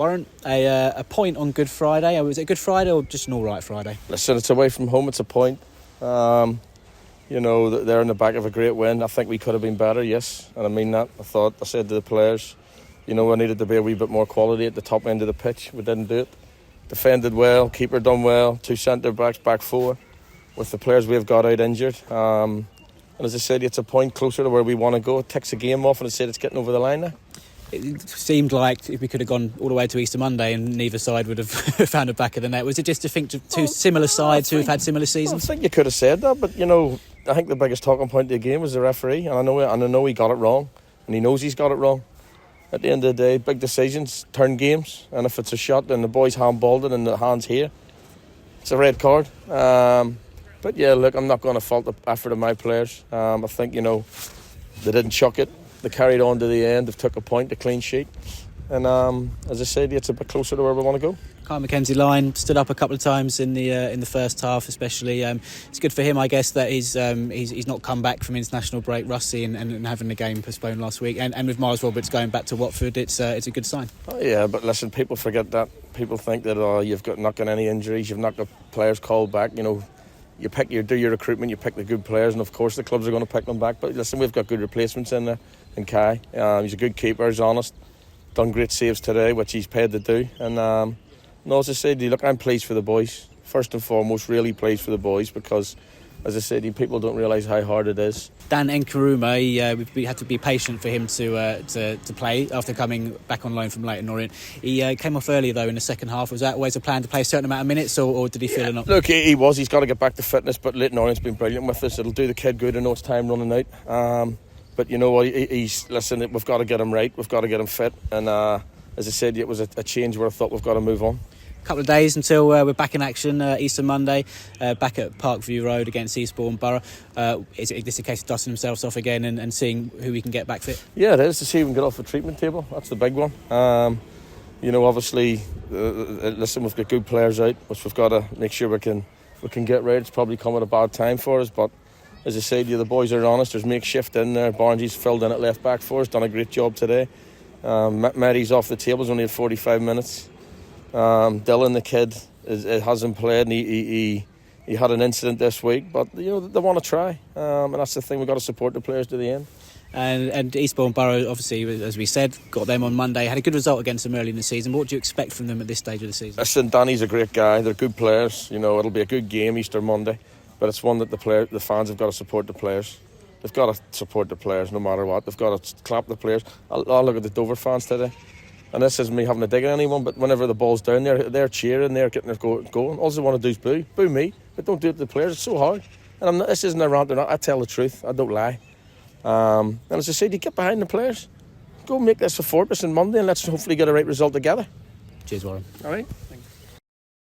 Warren, a point on Good Friday. Was it a Good Friday or just an all-right Friday? Listen, it's away from home, it's a point. They're in the back of a great win. I think we could have been better, yes, and I mean that. I said to the players, we needed to be a wee bit more quality at the top end of the pitch. We didn't do it. Defended well, keeper done well, 2 centre-backs, back 4. With the players we've got out injured. And as I said, it's a point closer to where we want to go. It takes a game off, and I said it's getting over the line now. It seemed like if we could have gone all the way to Easter Monday and neither side would have found a back of the net. Was it just to think two similar sides who have had similar seasons? I think you could have said that, but I think the biggest talking point of the game was the referee, and I know he got it wrong, and he knows he's got it wrong. At the end of the day, big decisions turn games, and if it's a shot and the boys handballed it and the hand's here, it's a red card. But yeah, look, I'm not going to fault the effort of my players. I think they didn't chuck it. They carried on to the end. They've took a point, a clean sheet. And as I said, it's a bit closer to where we want to go. Kyle McKenzie-Line stood up a couple of times in the first half, especially. It's good for him, I guess, that he's not come back from international break rusty and having the game postponed last week. And with Miles Roberts going back to Watford, it's a good sign. Oh, yeah, but listen, people forget that. People think that you've not got any injuries, you've not got players called back. You do your recruitment, you pick the good players, and of course the clubs are going to pick them back. But listen, we've got good replacements in there. And Kai, he's a good keeper, he's honest, done great saves today, which he's paid to do. And as I said, look, I'm pleased for the boys. First and foremost, really pleased for the boys because, as I said, people don't realise how hard it is. Dan Nkrumah, we had to be patient for him to play after coming back on loan from Leyton Orient. He came off earlier though in the second half. Was that always a plan to play a certain amount of minutes, or did he feel it not? Look, he was. He's got to get back to fitness, but Leyton Orient's been brilliant with us. It'll do the kid good. I know it's time running out. But you know what? Listen, we've got to get him right. We've got to get him fit. And as I said, it was a change where I thought we've got to move on. A couple of days until we're back in action, Easter Monday, back at Parkview Road against Eastbourne Borough. Is this a case of dusting themselves off again and seeing who we can get back fit? Yeah, it is, to see if we can get off the treatment table. That's the big one. Obviously, listen, we've got good players out, which we've got to make sure we can get right. It's probably come at a bad time for us, but as I said, the boys are honest. There's makeshift in there. Barnsley's filled in at left back for us, done a great job today. Maddie's off the table, he's only had 45 minutes. Dylan, the kid, hasn't played, and he had an incident this week, but they want to try, and that's the thing. We've got to support the players to the end. And Eastbourne Borough, obviously, as we said, got them on Monday, had a good result against them early in the season. What do you expect from them at this stage of the season? Listen, Danny's a great guy. They're good players. It'll be a good game Easter Monday, but it's one that the fans have got to support the players. They've got to support the players no matter what. They've got to clap the players. I'll look at the Dover fans today. And this isn't me having a dig at anyone, but whenever the ball's down, they're cheering, they're getting their going. All they want to do is boo me, but don't do it to the players. It's so hard. And this isn't a rant or not. I tell the truth. I don't lie. And as I said, you get behind the players. Go make this a fortress on Monday, and let's hopefully get a right result together. Cheers, Warren. All right.